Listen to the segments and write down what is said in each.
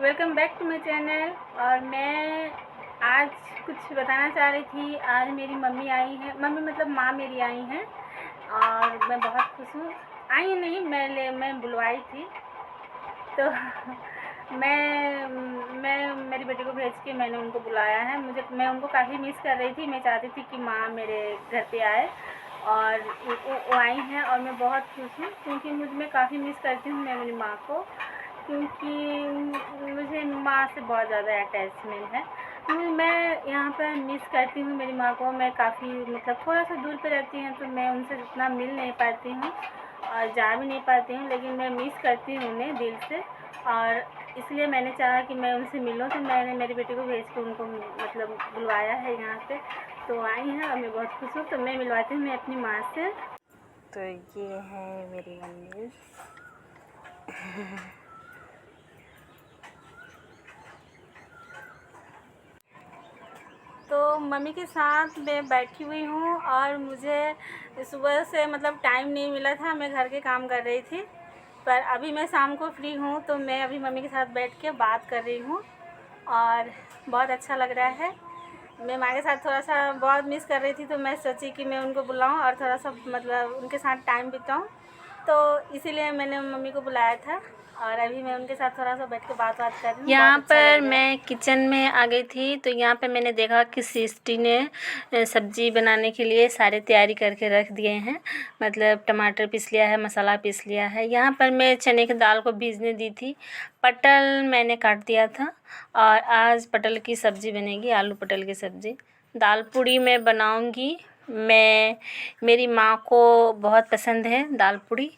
Welcome back to my channel. और मैं आज कुछ बताना चाह रही थी। आज मेरी मम्मी आई हैं, मम्मी मतलब माँ मेरी आई हैं और मैं बहुत खुश हूँ। आई नहीं, मैं बुलवाई थी तो मैं मेरी बेटी को भेज के मैंने उनको बुलाया है। मैं उनको काफ़ी मिस कर रही थी। मैं चाहती थी कि माँ मेरे घर पे आए और वो आई हैं और मैं बहुत खुश हूँ क्योंकि मैं काफ़ी मिस करती हूँ मैं मेरी माँ को, क्योंकि मुझे माँ से बहुत ज़्यादा अटैचमेंट है। मैं यहाँ पर मिस करती हूँ मेरी माँ को। मैं काफ़ी मतलब थोड़ा सा दूर पे रहती हैं तो मैं उनसे उतना मिल नहीं पाती हूँ और जा भी नहीं पाती हूँ, लेकिन मैं मिस करती हूँ उन्हें दिल से। और इसलिए मैंने चाहा कि मैं उनसे मिलूँ, तो मैंने मेरी बेटी को भेज कर उनको मतलब बुलवाया है यहाँ पे। तो आई हैं और मैं बहुत खुश हूँ। तो मैं मिलवाती हूँ मैं अपनी माँ से। तो ये है मेरी मम्मी। तो मम्मी के साथ मैं बैठी हुई हूँ और मुझे सुबह से मतलब टाइम नहीं मिला था, मैं घर के काम कर रही थी। पर अभी मैं शाम को फ्री हूँ तो मैं अभी मम्मी के साथ बैठ के बात कर रही हूँ और बहुत अच्छा लग रहा है। मैं माँ के साथ थोड़ा सा बहुत मिस कर रही थी तो मैं सोची कि मैं उनको बुलाऊँ और थोड़ा सा मतलब उनके साथ टाइम बिताऊँ, तो इसीलिए मैंने मम्मी को बुलाया था और अभी मैं उनके साथ थोड़ा सा बैठ के बात कर रही हूँ। यहाँ बहुत अच्छा लग पर रहा है। मैं किचन में आ गई थी तो यहाँ पे मैंने देखा कि सृष्टि ने सब्जी बनाने के लिए सारे तैयारी करके रख दिए हैं। मतलब टमाटर पीस लिया है, मसाला पीस लिया है। यहाँ पर मैं चने की दाल को भीजने दी थी। पटल मैंने काट दिया था और आज पटल की सब्ज़ी बनेगी, आलू पटल की सब्ज़ी। दाल पूड़ी मैं बनाऊँगी। मेरी माँ को बहुत पसंद है दाल पूड़ी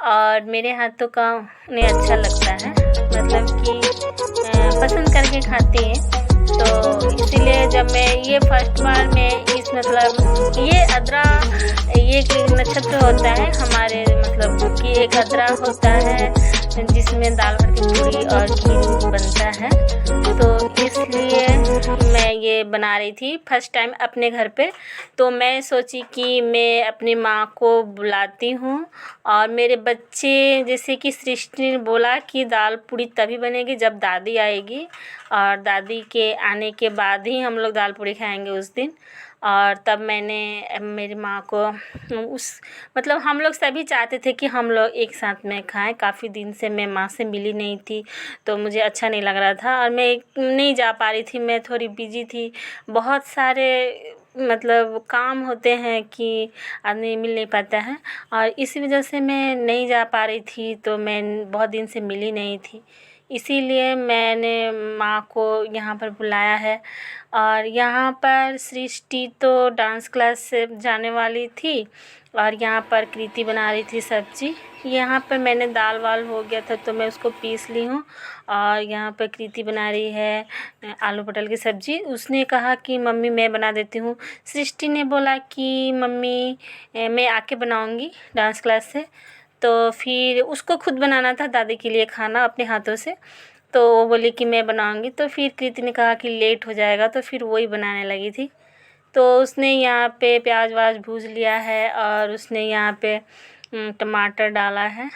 और मेरे हाथों का उन्हें अच्छा लगता है, मतलब कि पसंद करके खाती हैं। तो इसीलिए जब मैं ये फर्स्ट बार मैं इस मतलब ये अदरा, ये एक नक्षत्र होता है हमारे, मतलब कि एक अदरा होता है जिसमें दाल भर की पूड़ी और खीर बनता है। तो इसलिए मैं ये बना रही थी फर्स्ट टाइम अपने घर पे। तो मैं सोची कि मैं अपनी माँ को बुलाती हूँ और मेरे बच्चे, जैसे कि सृष्टि ने बोला कि दाल पूड़ी तभी बनेगी जब दादी आएगी और दादी के आने के बाद ही हम लोग दाल पूड़ी खाएंगे उस दिन। और तब मैंने मेरी माँ को उस मतलब हम लोग सभी चाहते थे कि हम लोग एक साथ में खाएं। काफ़ी दिन से मैं माँ से मिली नहीं थी तो मुझे अच्छा नहीं लग रहा था और मैं नहीं जा पा रही थी, मैं थोड़ी बिजी थी। बहुत सारे मतलब काम होते हैं कि आदमी मिल नहीं पाता है और इसी वजह से मैं नहीं जा पा रही थी। तो मैं बहुत दिन से मिली नहीं थी, इसीलिए मैंने माँ को यहाँ पर बुलाया है। और यहाँ पर सृष्टि तो डांस क्लास से जाने वाली थी और यहाँ पर कृति बना रही थी सब्जी। यहाँ पर मैंने दाल वाल हो गया था तो मैं उसको पीस ली हूँ और यहाँ पर कृति बना रही है आलू पटल की सब्जी। उसने कहा कि मम्मी मैं बना देती हूँ। सृष्टि ने बोला कि मम्मी मैं आके बनाऊँगी डांस क्लास से। तो फिर उसको खुद बनाना था दादी के लिए खाना अपने हाथों से, तो वो बोली कि मैं बनाऊँगी। तो फिर कृति ने कहा कि लेट हो जाएगा तो फिर वही बनाने लगी थी। तो उसने यहाँ पे प्याज वाज भूज लिया है और उसने यहाँ पे टमाटर डाला है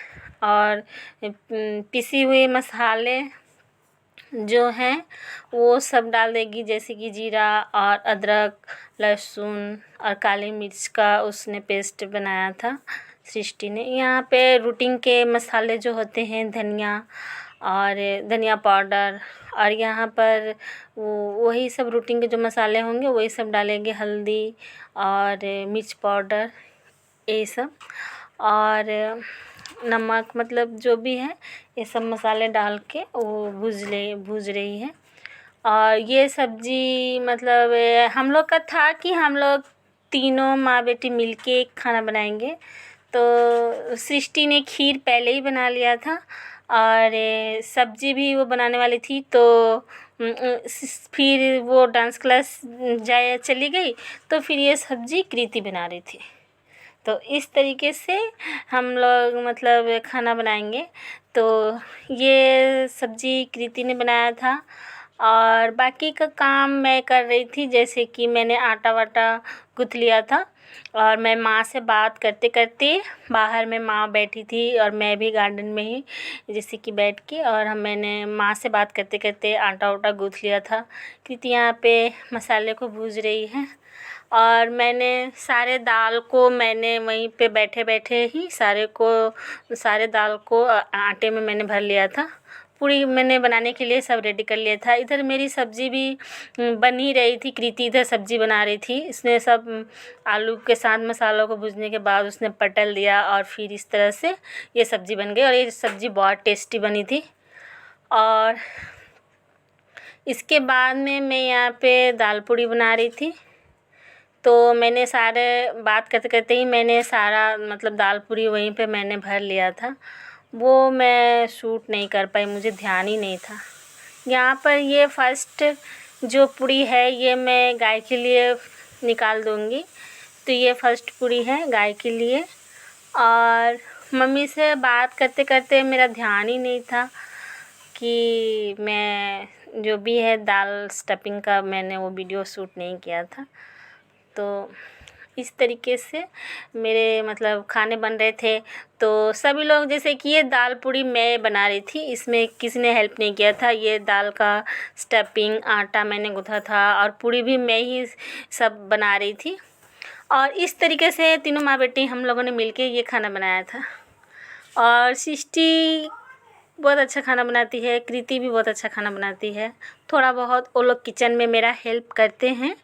और पिसी हुए मसाले जो हैं वो सब डाल देगी, जैसे कि जीरा और अदरक, लहसुन और काली मिर्च का उसने पेस्ट बनाया था सृष्टि ने। यहाँ पे रूटीन के मसाले जो होते हैं धनिया और धनिया पाउडर और यहाँ पर वही सब रूटीन के जो मसाले होंगे वही सब डालेंगे, हल्दी और मिर्च पाउडर ये सब और नमक, मतलब जो भी है ये सब मसाले डाल के वो भूज रही है। और ये सब्ज़ी मतलब हम लोग का था कि हम लोग तीनों माँ बेटी मिलके एक खाना बनाएंगे। तो सृष्टि ने खीर पहले ही बना लिया था और सब्ज़ी भी वो बनाने वाली थी। तो फिर वो डांस क्लास चली गई तो फिर ये सब्ज़ी कृति बना रही थी। तो इस तरीके से हम लोग मतलब खाना बनाएंगे। तो ये सब्ज़ी कृति ने बनाया था और बाकी का काम मैं कर रही थी, जैसे कि मैंने आटा वाटा गूँथ लिया था और मैं माँ से बात करते करते, बाहर में माँ बैठी थी और मैं भी गार्डन में ही जैसे कि बैठ के, और मैंने माँ से बात करते करते आटा उटा गूँथ लिया था। कृति यहाँ पे मसाले को भूज रही है और मैंने सारे दाल को मैंने वहीं पे बैठे बैठे ही सारे दाल को आटे में मैंने भर लिया था। पूड़ी मैंने बनाने के लिए सब रेडी कर लिया था। इधर मेरी सब्ज़ी भी बन ही रही थी। कृति इधर सब्ज़ी बना रही थी। इसने सब आलू के साथ मसालों को भूजने के बाद उसने पटल दिया और फिर इस तरह से ये सब्ज़ी बन गई और ये सब्ज़ी बहुत टेस्टी बनी थी। और इसके बाद में मैं यहाँ पे दाल पूड़ी बना रही थी, तो मैंने सारे बात करते करते ही मैंने सारा मतलब दाल पूड़ी वहीं पे मैंने भर लिया था। वो मैं शूट नहीं कर पाई, मुझे ध्यान ही नहीं था। यहाँ पर ये फर्स्ट जो पूड़ी है ये मैं गाय के लिए निकाल दूँगी। तो ये फर्स्ट पूड़ी है गाय के लिए। और मम्मी से बात करते करते मेरा ध्यान ही नहीं था कि मैं जो भी है दाल स्टफिंग का मैंने वो वीडियो शूट नहीं किया था। तो इस तरीके से मेरे मतलब खाने बन रहे थे। तो सभी लोग जैसे कि ये दाल पूड़ी मैं बना रही थी, इसमें किसी ने हेल्प नहीं किया था। ये दाल का स्टफिंग आटा मैंने गूँथा था और पूड़ी भी मैं ही सब बना रही थी। और इस तरीके से तीनों माँ बेटी हम लोगों ने मिलके ये खाना बनाया था। और सृष्टि बहुत अच्छा खाना बनाती है, कृति भी बहुत अच्छा खाना बनाती है। थोड़ा बहुत वो लोग किचन में मेरा हेल्प करते हैं,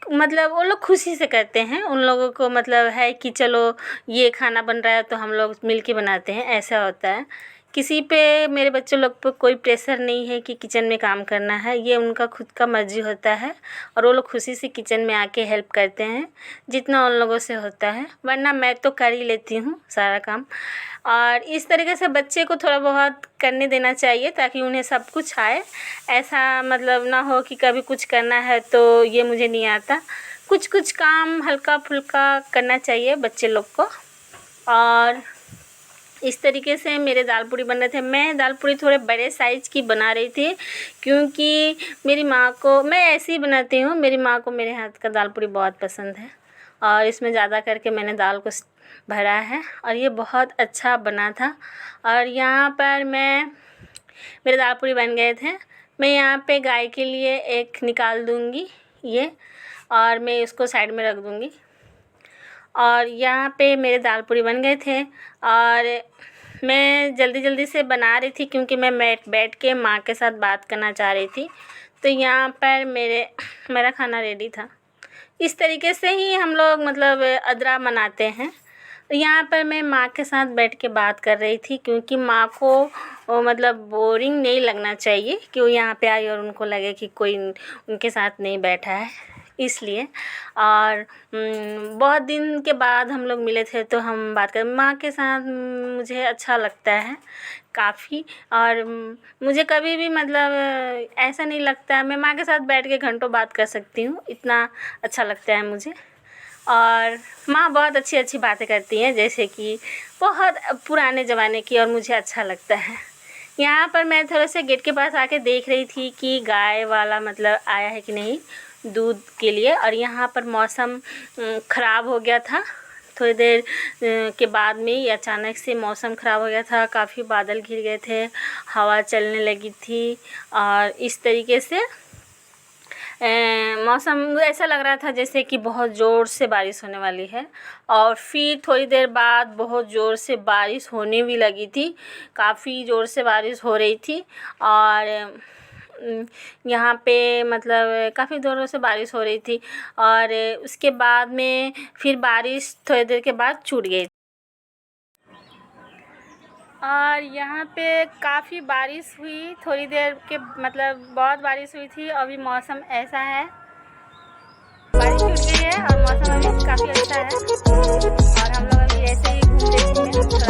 मतलब वो लोग खुशी से करते हैं। उन लोगों को मतलब है कि चलो ये खाना बन रहा है तो हम लोग मिल के बनाते हैं, ऐसा होता है। किसी पे मेरे बच्चों लोग पे कोई प्रेशर नहीं है कि किचन में काम करना है, ये उनका खुद का मर्जी होता है और वो लोग खुशी से किचन में आके हेल्प करते हैं जितना उन लोगों से होता है। वरना मैं तो कर ही लेती हूँ सारा काम। और इस तरीके से बच्चे को थोड़ा बहुत करने देना चाहिए ताकि उन्हें सब कुछ आए। ऐसा मतलब ना हो कि कभी कुछ करना है तो ये मुझे नहीं आता। कुछ कुछ काम हल्का फुल्का करना चाहिए बच्चे लोग को। और इस तरीके से मेरे दाल पूड़ी बन रहे थे। मैं दाल पूड़ी थोड़े बड़े साइज़ की बना रही थी क्योंकि मेरी माँ को, मैं ऐसे ही बनाती हूँ, मेरी माँ को मेरे हाथ का दाल पूड़ी बहुत पसंद है और इसमें ज़्यादा करके मैंने दाल को भरा है और ये बहुत अच्छा बना था। और यहाँ पर मेरे दाल पूड़ी बन गए थे। मैं यहाँ पे गाय के लिए एक निकाल दूँगी ये, और मैं इसको साइड में रख दूँगी। और यहाँ पे मेरे दाल पूड़ी बन गए थे और मैं जल्दी जल्दी से बना रही थी क्योंकि मैं बैठ के माँ के साथ बात करना चाह रही थी। तो यहाँ पर मेरा खाना रेडी था। इस तरीके से ही हम लोग मतलब अदरा मनाते हैं। यहाँ पर मैं माँ के साथ बैठ के बात कर रही थी क्योंकि माँ को मतलब बोरिंग नहीं लगना चाहिए कि वो यहाँ पे आई और उनको लगे कि कोई उनके साथ नहीं बैठा है, इसलिए। और बहुत दिन के बाद हम लोग मिले थे तो हम बात कर, माँ के साथ मुझे अच्छा लगता है काफ़ी। और मुझे कभी भी मतलब ऐसा नहीं लगता है, मैं माँ के साथ बैठ के घंटों बात कर सकती हूँ, इतना अच्छा लगता है मुझे। और माँ बहुत अच्छी अच्छी बातें करती हैं जैसे कि बहुत पुराने ज़माने की, और मुझे अच्छा लगता है। यहाँ पर मैं थोड़ा सा गेट के पास आके देख रही थी कि गाय वाला मतलब आया है कि नहीं दूध के लिए। और यहाँ पर मौसम ख़राब हो गया था, थोड़ी देर के बाद में ही अचानक से मौसम ख़राब हो गया था। काफ़ी बादल घिर गए थे, हवा चलने लगी थी और इस तरीके से मौसम ऐसा लग रहा था जैसे कि बहुत ज़ोर से बारिश होने वाली है। और फिर थोड़ी देर बाद बहुत ज़ोर से बारिश होने भी लगी थी, काफ़ी ज़ोर से बारिश हो रही थी। और यहाँ पे मतलब काफ़ी ज़ोरों से बारिश हो रही थी और उसके बाद में फिर बारिश थोड़ी देर के बाद छूट गई। और यहाँ पे काफ़ी बारिश हुई थोड़ी देर के, मतलब बहुत बारिश हुई थी। अभी मौसम ऐसा है, बारिश छूट गई है और मौसम अभी काफ़ी अच्छा है और हम लोग अभी ऐसे ही घूमते।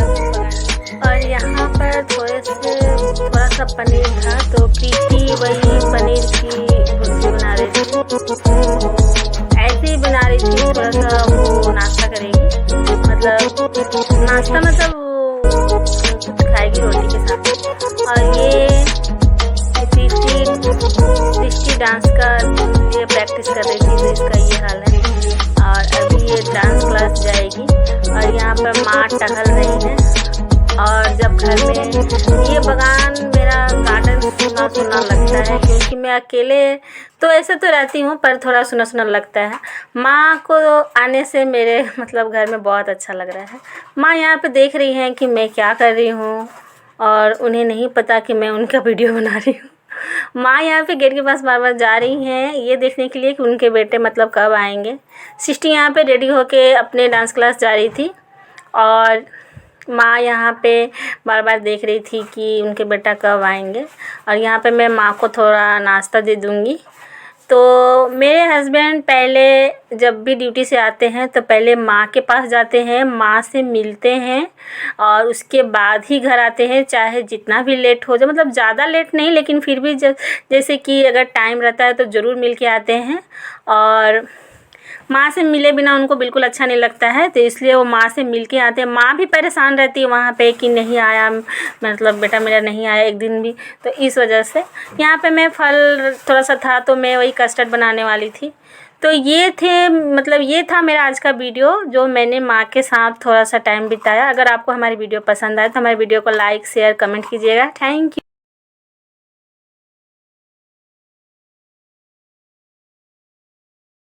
और यहाँ पर थोड़ा सा पनीर था तो प्रीति वही पनीर की भुर्जी बना रही थी, ऐसे ही बना रही थी। थोड़ा सा वो नाश्ता करेगी, मतलब नाश्ता मतलब कुछ खाएगी रोटी के साथ। और ये सृष्टि डांस का ये प्रैक्टिस कर रही थी, तो इसका ये हाल है। और अभी ये डांस क्लास जाएगी और यहाँ पर माँ टहल रही है। और जब घर में ये बगान मेरा गार्डन सुना सुना लगता है, क्योंकि मैं अकेले तो ऐसे तो रहती हूँ पर थोड़ा सुना सुना लगता है। माँ को आने से मेरे मतलब घर में बहुत अच्छा लग रहा है। माँ यहाँ पे देख रही हैं कि मैं क्या कर रही हूँ और उन्हें नहीं पता कि मैं उनका वीडियो बना रही हूँ। माँ यहाँ पे गेट के पास बार बार जा रही हैं ये देखने के लिए कि उनके बेटे मतलब कब आएंगे। सृष्टि यहाँ पे रेडी होके अपने डांस क्लास जा रही थी और माँ यहाँ पे बार बार देख रही थी कि उनके बेटा कब आएंगे। और यहाँ पे मैं माँ को थोड़ा नाश्ता दे दूँगी। तो मेरे हस्बैंड पहले जब भी ड्यूटी से आते हैं तो पहले माँ के पास जाते हैं, माँ से मिलते हैं और उसके बाद ही घर आते हैं, चाहे जितना भी लेट हो जाए। मतलब ज़्यादा लेट नहीं, लेकिन फिर भी जैसे कि अगर टाइम रहता है तो ज़रूर मिल के आते हैं। और माँ से मिले बिना उनको बिल्कुल अच्छा नहीं लगता है, तो इसलिए वो माँ से मिल के आते हैं। माँ भी परेशान रहती है वहाँ पे कि नहीं आया, मतलब बेटा मेरा नहीं आया एक दिन भी, तो इस वजह से। यहाँ पे मैं फल थोड़ा सा था तो मैं वही कस्टर्ड बनाने वाली थी। तो ये था मेरा आज का वीडियो, जो मैंने माँ के साथ थोड़ा सा टाइम बिताया। अगर आपको हमारी वीडियो पसंद आए तो हमारी वीडियो को लाइक शेयर कमेंट कीजिएगा। Thank you.